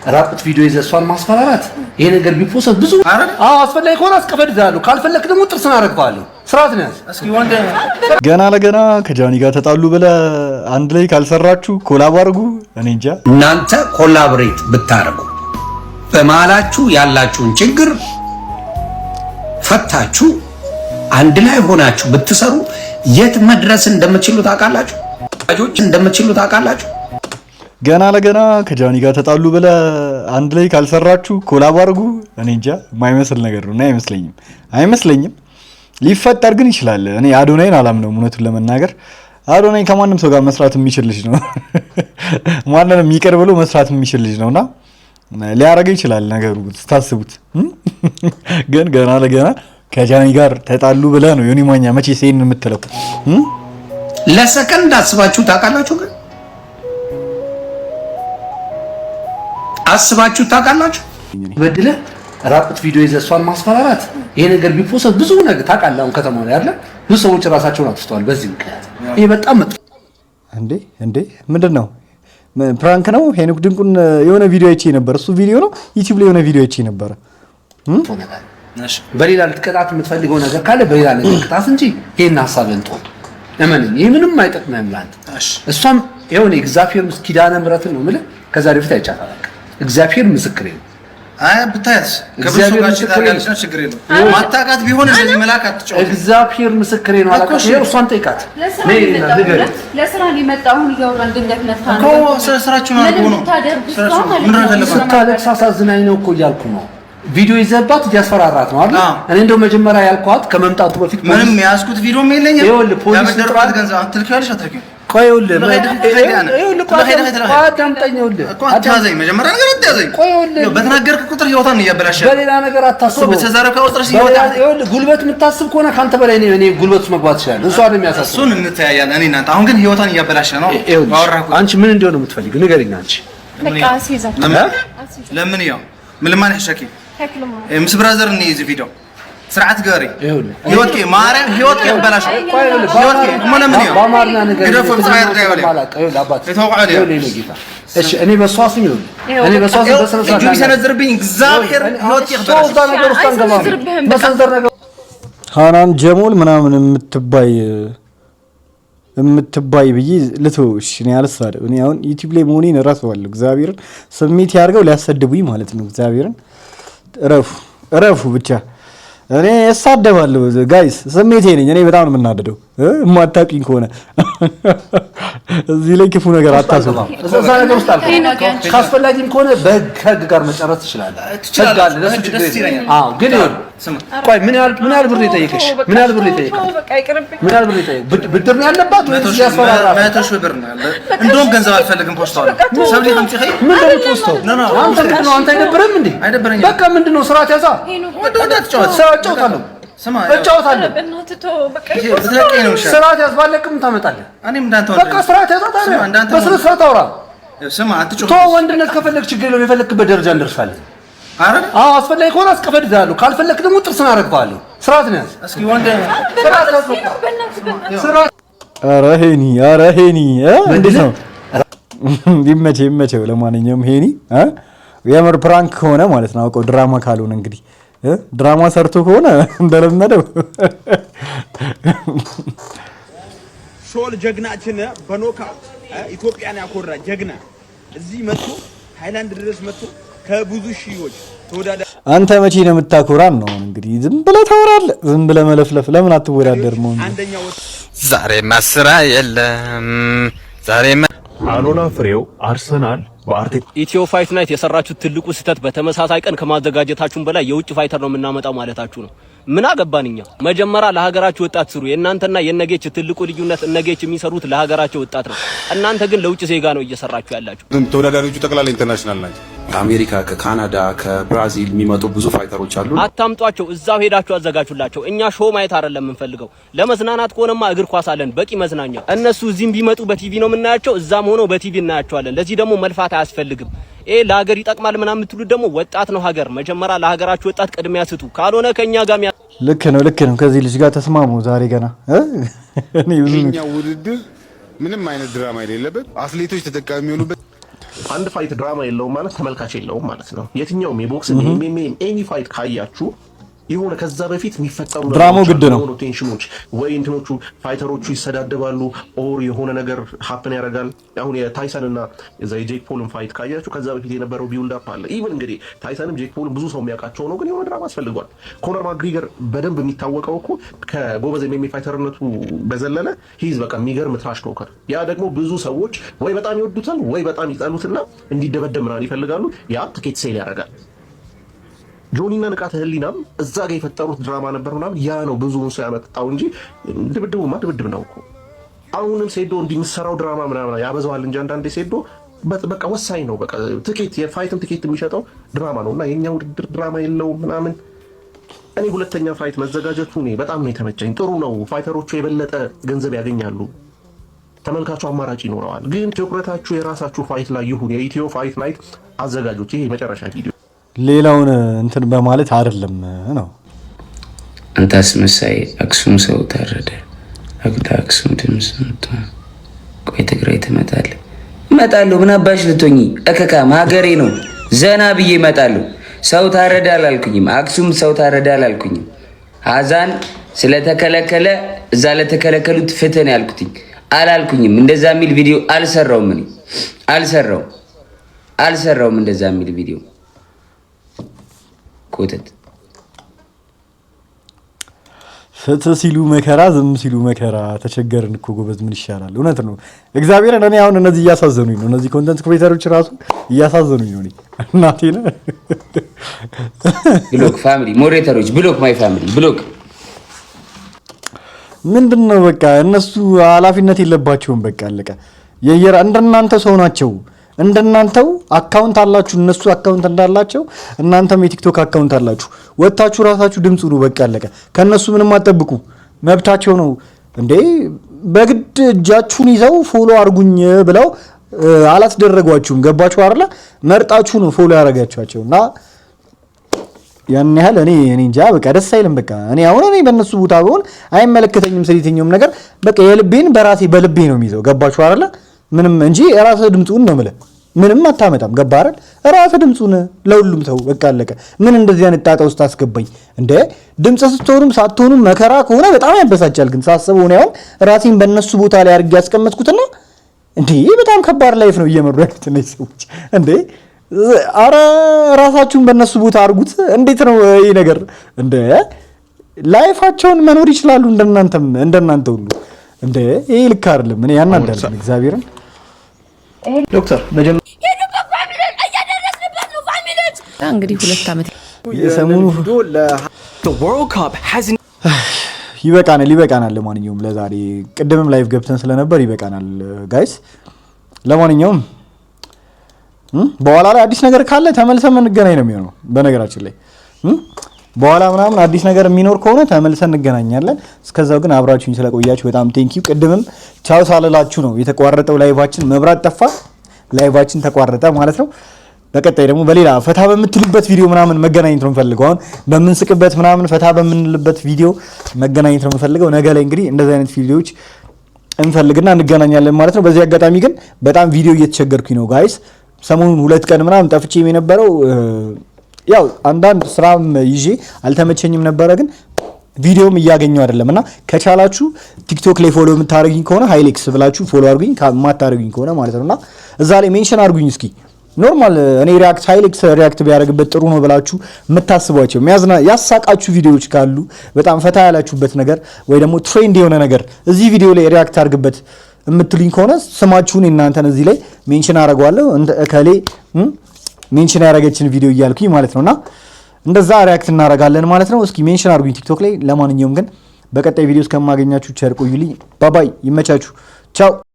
ራቁት ቪዲዮ ይዘህ እሷን ማስፈራራት ይሄ ነገር ቢፖሰት ብዙ አስፈላጊ ከሆነ አስቀፈድዳለሁ ካልፈለክ ደግሞ ጥርስን አረግፋለሁ ስርዓት ነው እስኪ ወንድ ገና ለገና ከጃኒ ጋር ተጣሉ ብለህ አንድ ላይ ካልሰራችሁ ኮላብ አድርጉ እኔ እንጃ እናንተ ኮላቦሬት ብታረጉ በመሃላችሁ ያላችሁን ችግር ፈታችሁ አንድ ላይ ሆናችሁ ብትሰሩ የት መድረስ እንደምትችሉ ታውቃላችሁ ገና ለገና ከጃኒ ጋር ተጣሉ ብለህ አንድ ላይ ካልሰራችሁ ኮላብ አድርጉ እኔ እንጃ የማይመስል ነገር ነው አይመስለኝም ሊፈጠር ግን ይችላል እኔ አዶናይን አላምነውም እውነቱን ለመናገር አዶናይ ከማንም ሰው ጋር መስራት የሚችል ልጅ ነው ማንንም ይቀር ብሎ መስራት የሚችል ልጅ ነውና ሊያረጋ ይችላል ነገሩ ስታስቡት ግን ገና ለገና ከጃኒ ጋር ተጣሉ ብለህ ነው ዮኒ ማኛ መቼ ሴን የምትለው ለሰከንድ አስባችሁ ታውቃላችሁ ግን አስባችሁ ታውቃላችሁ በድለ ራቁት ቪዲዮ ይዘህ እሷን ማስፈራራት ይሄ ነገር ቢፖሰት ብዙ ነገር ታውቃለህ አሁን ከተማው ላይ አይደል ብዙ ሰዎች ራሳቸውን አጥፍተዋል በዚህ ምክንያት ይሄ በጣም እንዴ ምንድነው ፕራንክ ነው ሄኖክ ድንቁን የሆነ ቪዲዮ አይቼ ነበር እሱ ቪዲዮ ነው ዩቲዩብ ላይ የሆነ ቪዲዮ አይቼ ነበር በሌላ ልትቀጣት የምትፈልገው ነገር ካለ በሌላ ልትቀጣት እንጂ ይሄን ሐሳብን ተው እመነኝ ይሄ ምንም አይጠቅምም ላንተ እሷም የሆነ እግዚአብሔር ምስኪዳነ ምሕረትን ነው ማለት ከዛ በፊት አይቻታል እግዚአብሔር ምስክሬ ነው ብታያስ ከብዙ ጋር ችግር የለም ማታቃት ቢሆን እንደዚህ መላክ አትጫወት እግዚአብሔር ምስክሬ ነው አላውቅም ይሄ እሷን ጠይቃት ለስራ ሊመጣው ይገውራል ድንገት መጣ ነው ስራችሁን አድርጉ ነው ምን ረፈለፈ ስታለቅስ አሳዝናኝ ነው እኮ እያልኩ ነው ቪዲዮ ይዘባት እያስፈራራት ነው አይደል እኔ እንደው መጀመሪያ ያልኳት ከመምጣቱ በፊት ምንም ያስኩት ቪዲዮ የለኝም ያበደርኳት ገንዘብ አትልከያለሽ አትልከይ ቆይውልህ መጀመሪያ ነገር አትያዘኝ በተናገርክ ቁጥር ህይወታን እያበላሸ በሌላ ነገር አታስብ በተዛረከ ቁጥር ጉልበት የምታስብ ከሆነ ካንተ በላይ እኔ ጉልበት ውስጥ መግባት ይችላል እሷ ነው የሚያሳስብ እሱን እንተያያለን እኔ እናንተ አሁን ግን ህይወታን እያበላሸ ነው አንቺ ምን እንደሆነ የምትፈልጊው ንገሪኝ አንቺ በቃ አሲዛ ለምን ያው ምን ለማን ያሸኪ ምስ ብራዘር እኔ እዚህ ቪዲዮ ስርዓት ገሪ ህይወት ማርያም ህይወት ይበላሽ ህይወት ለምን ያው በአማርኛ ነገር ግደፉ ጽባይ ያርጋይ ባላቀ አባት የተወቀለ እሺ እኔ በሷስኝ ነው እኔ በሷስኝ በሰነሰራ እጁ ይሰነዝርብኝ እግዚአብሔር ህይወት ይበላሽ ሶስት ነገር ውስጥ አንገባም መሰንዘር ነገር ሃናን ጀሞል ምናምን የምትባይ ብዬ ልተውሽ እኔ አልሳደብ እኔ አሁን ዩቲዩብ ላይ መሆኔን እረሳዋለሁ እግዚአብሔርን ስሜት ያርገው ሊያሰድቡኝ ማለት ነው እግዚአብሔርን እረፉ ብቻ እኔ እሳደባለሁ ጋይስ ስሜቴ ነኝ እኔ በጣም ነው የምናደደው ማታቂኝ ከሆነ እዚህ ላይ ክፉ ነገር አታስቡ እዛ ነገር ውስጥ አልኩ ካስፈላጊም ከሆነ በህግ ጋር መጨረስ ትችላለህ ትችላለህ ለሱ ችግር የለም አዎ ግን ቆይ ምን ያህል ብር ይጠይቅሽ ምን ያህል ብር ይጠይቅ ብድር ነው ያለባት ወይስ ያስፈራራ 100 ሺህ ብር ነው እንደውም ገንዘብ አልፈልግም ፖስታው ሰብሊ ከምጪ ኸይ ምን እንደምትወስደው አንተ አይደብርም እንዴ አይደብረኝ በቃ ምንድነው ስርዓት ያዛ እጫወታለሁ ስማ እጫወታለሁ በቃ ስለቀኝ ነው ስርዓት ያዝባለቅም ታመጣለህ እኔም እንዳንተ በቃ ስርዓት ያዛ ታዲያ በስነ ስርዓት አውራ ስማ አትጮህ ተው ወንድነት ከፈለክ ችግር የለውም የፈለክበት ደረጃ እንደርሳለን አረን አስፈላጊ ከሆነ አስቀፈድዳለሁ ካልፈለክ ደግሞ ጥርስን አረግፋለሁ ስርዓት ነው ያዝ እስኪ ወንድ ስርዓት ኧረ ሄኒ እንዴት ነው ይመቸው ለማንኛውም ሄኒ የምር ፕራንክ ከሆነ ማለት ነው አውቀው ድራማ ካልሆነ እንግዲህ ድራማ ሰርቶ ከሆነ እንደለመደው ሾል ጀግናችን በኖካውት ኢትዮጵያን ያኮራ ጀግና እዚህ መጥቶ ሃይላንድ ድረስ መጥቶ ከብዙ ሺዎች ተወዳዳሪ አንተ መቼ ነው የምታኮራን ነው እንግዲህ ዝም ብለህ ታወራለህ ዝም ብለህ መለፍለፍ ለምን አትወዳደርም አንደኛው ዛሬ ማስራ የለም ዛሬ አሎላ ፍሬው አርሰናል ኢትዮ ፋይት ናይት የሰራችሁት ትልቁ ስህተት በተመሳሳይ ቀን ከማዘጋጀታችሁን በላይ የውጭ ፋይተር ነው የምናመጣው ማለታችሁ ነው። ምን አገባንኛ? መጀመሪያ ለሀገራችሁ ወጣት ስሩ። የእናንተና የነጌች ትልቁ ልዩነት እነጌች የሚሰሩት ለሀገራቸው ወጣት ነው። እናንተ ግን ለውጭ ዜጋ ነው እየሰራችሁ ያላችሁ። ተወዳዳሪዎቹ ጠቅላላ ኢንተርናሽናል ናቸው። ከአሜሪካ፣ ከካናዳ፣ ከብራዚል የሚመጡ ብዙ ፋይተሮች አሉ። አታምጧቸው፣ እዛው ሄዳችሁ አዘጋጁላቸው። እኛ ሾው ማየት አይደለም የምንፈልገው። ለመዝናናት ከሆነማ እግር ኳስ አለን በቂ መዝናኛ። እነሱ እዚህም ቢመጡ በቲቪ ነው የምናያቸው፣ እዛም ሆኖ በቲቪ እናያቸዋለን። ለዚህ ደግሞ መልፋት አያስፈልግም። ለሀገር ይጠቅማል ምናምን የምትሉት ደግሞ ወጣት ነው ሀገር። መጀመሪያ ለሀገራችሁ ወጣት ቅድሚያ ስጡ። ካልሆነ ከኛ ጋር ልክ ነው። ከዚህ ልጅ ጋር ተስማሙ። ዛሬ ገና እኛ ውድድር ምንም አይነት ድራማ የሌለበት አትሌቶች ተጠቃሚ የሚሆኑበት አንድ ፋይት ድራማ የለውም ማለት ተመልካች የለውም ማለት ነው። የትኛውም የቦክስ ኤኒ ፋይት ካያችሁ የሆነ ከዛ በፊት የሚፈጠሩ ድራማው ግድ ነው። ቴንሽኖች ወይ እንትኖቹ ፋይተሮቹ ይሰዳደባሉ ኦር የሆነ ነገር ሀፕን ያደርጋል። አሁን የታይሰን እና የጄክ ፖልን ፋይት ካያችሁ ከዛ በፊት የነበረው ቢውልድ አፕ አለ። ኢቭን እንግዲህ ታይሰንም ጄክ ፖልን ብዙ ሰው የሚያውቃቸው ነው፣ ግን የሆነ ድራማ አስፈልጓል። ኮነር ማግሪገር በደንብ የሚታወቀው እኮ ከጎበዝ ኤምኤምኤ ፋይተርነቱ በዘለለ ሂዝ በቃ የሚገርም ትራሽ ቶከር። ያ ደግሞ ብዙ ሰዎች ወይ በጣም ይወዱታል ወይ በጣም ይጠሉትና እንዲደበደብ ምናምን ይፈልጋሉ። ያ ትኬት ሴል ያደርጋል። ጆኒና ንቃተ ህሊናም እዛ ጋር የፈጠሩት ድራማ ነበር ምናምን። ያ ነው ብዙውን ሰው ያመጣው እንጂ ድብድቡማ ድብድብ ነው እኮ። አሁንም ሴዶ እንዲምሰራው ድራማ ምናምን ያበዛዋል እንጂ አንዳንዴ ሴዶ በቃ ወሳኝ ነው። በቃ ትኬት የፋይትም ትኬት የሚሸጠው ድራማ ነውና የኛ ውድድር ድራማ የለውም ምናምን። እኔ ሁለተኛ ፋይት መዘጋጀቱ እኔ በጣም ነው የተመቸኝ። ጥሩ ነው። ፋይተሮቹ የበለጠ ገንዘብ ያገኛሉ፣ ተመልካቹ አማራጭ ይኖረዋል። ግን ትኩረታችሁ የራሳችሁ ፋይት ላይ ይሁን። የኢትዮ ፋይት ናይት አዘጋጆች ይሄ መጨረሻ ቪዲዮ ሌላውን እንትን በማለት አይደለም ነው። አንተ አስመሳይ አክሱም ሰው ታረደ አክሱም ድምጽ ቆይ ትግራይ ትመጣለህ። እመጣለሁ። ምን አባሽ ልትሆኚ እከካም ሀገሬ ነው። ዘና ብዬ እመጣለሁ። ሰው ታረደ አላልኩኝም። አክሱም ሰው ታረደ አላልኩኝም። ሀዛን ስለተከለከለ እዛ ለተከለከሉት ፍትህ ነው ያልኩትኝ አላልኩኝም። እንደዛ የሚል ቪዲዮ አልሰራውም። እኔ አልሰራውም እንደዛ የሚል ቪዲዮ ኮተት። ፍትህ ሲሉ መከራ፣ ዝም ሲሉ መከራ። ተቸገርን እኮ ጎበዝ፣ ምን ይሻላል? እውነት ነው እግዚአብሔርን። እኔ አሁን እነዚህ እያሳዘኑኝ ነው። እነዚህ ኮንተንት ክሬተሮች ራሱ እያሳዘኑኝ ነው። እናቴ ነው ብሎክ ፋሚሊ ሞዴሬተሮች ብሎክ ማይ ፋሚሊ ብሎክ ምንድን ነው በቃ እነሱ ኃላፊነት የለባቸውም። በቃ አለቀ። እንደናንተ ሰው ናቸው። እንደናንተው አካውንት አላችሁ፣ እነሱ አካውንት እንዳላቸው እናንተም የቲክቶክ አካውንት አላችሁ። ወጣችሁ ራሳችሁ ድምጽ ሁሉ። በቃ አለቀ። ከነሱ ምንም አትጠብቁ፣ መብታቸው ነው እንዴ። በግድ እጃችሁን ይዘው ፎሎ አርጉኝ ብለው አላስደረጓችሁም። ገባችሁ አይደለ? መርጣችሁ ነው ፎሎ ያደረጋችኋቸው እና ያን ያህል እኔ እንጃ በቃ ደስ አይልም። በቃ እኔ በእነሱ ቦታ ብሆን አይመለከተኝም ስለየትኛውም ነገር። በቃ የልቤን በራሴ በልቤ ነው የሚይዘው። ገባችሁ አይደለ? ምንም እንጂ ራስህ ድምጹን ነው የምልህ። ምንም አታመጣም። ገባህ አይደል? ራስህ ድምጹን ለሁሉም ሰው በቃ አለቀ። ምን እንደዚህ አይነት ጣጣ ውስጥ አስገባኝ እንዴ? ድምጽ ስትሆኑም ሳትሆኑም መከራ ከሆነ በጣም ያበሳጫል። ግን ሳስበው ነው ያው ራሴን በእነሱ ቦታ ላይ አድርጌ ያስቀመጥኩትና እንዴ በጣም ከባድ ላይፍ ነው እየመሩ ያሉት እነዚህ ሰዎች እንዴ። አረ ራሳችሁን በእነሱ ቦታ አድርጉት። እንዴት ነው ይሄ ነገር እንዴ? ላይፋቸውን መኖር ይችላሉ እንደናንተ ሁሉ እንዴ። ይሄ ልክ አይደለም። እኔ ያናዳል እግዚአብሔርን። ዶክተር እንግዲህ 2 ዓመት የሰሙኑ ይበቃናል። ለማንኛውም ለዛሬ ቅድምም ላይቭ ገብተን ስለነበር ይበቃናል ጋይስ። ለማንኛውም በኋላ ላይ አዲስ ነገር ካለ ተመልሰን እንገናኝ ነው የሚሆነው። በነገራችን ላይ በኋላ ምናምን አዲስ ነገር የሚኖር ከሆነ ተመልሰን እንገናኛለን። እስከዛው ግን አብራችሁኝ ስለቆያችሁ በጣም ቴንኪው። ቅድምም ቻው ሳልላችሁ ነው የተቋረጠው ላይቫችን። መብራት ጠፋ፣ ላይቫችን ተቋረጠ ማለት ነው። በቀጣይ ደግሞ በሌላ ፈታ በምትሉበት ቪዲዮ ምናምን መገናኘት ነው የምፈልገው። አሁን በምንስቅበት ምናምን ፈታ በምንልበት ቪዲዮ መገናኘት ነው የምፈልገው። ነገ ላይ እንግዲህ እንደዚህ አይነት ቪዲዮዎች እንፈልግና እንገናኛለን ማለት ነው። በዚህ አጋጣሚ ግን በጣም ቪዲዮ እየተቸገርኩኝ ነው ጋይስ። ሰሞኑን 2 ቀን ምናምን ጠፍቼም የነበረው ያው አንዳንድ ስራም ይዤ አልተመቸኝም ነበረ። ግን ቪዲዮም እያገኘው አይደለምና ከቻላችሁ ቲክቶክ ላይ ፎሎ የምታደርጉኝ ከሆነ ሃይሌክስ ብላችሁ ፎሎ አድርጉኝ፣ ከማታደርጉኝ ከሆነ ማለት ነውና እዛ ላይ ሜንሽን አድርጉኝ እስኪ። ኖርማል እኔ ሃይሌክስ ሪያክት ቢያደርግበት ጥሩ ነው ብላችሁ የምታስቧቸው ያሳቃችሁ ቪዲዮዎች ካሉ በጣም ፈታ ያላችሁበት ነገር ወይ ደግሞ ትሬንድ የሆነ ነገር እዚህ ቪዲዮ ላይ ሪያክት አድርግበት የምትሉኝ ከሆነ ስማችሁን እናንተን እዚህ ላይ ሜንሽን አደርገዋለሁ። እከሌ ሜንሽን ያደረገችን ቪዲዮ እያልኩኝ ማለት ነውና እንደዛ ሪያክት እናደርጋለን ማለት ነው። እስኪ ሜንሽን አድርጉኝ ቲክቶክ ላይ። ለማንኛውም ግን በቀጣይ ቪዲዮ እስከማገኛችሁ ቸር ቆዩልኝ። ባባይ፣ ይመቻችሁ። ቻው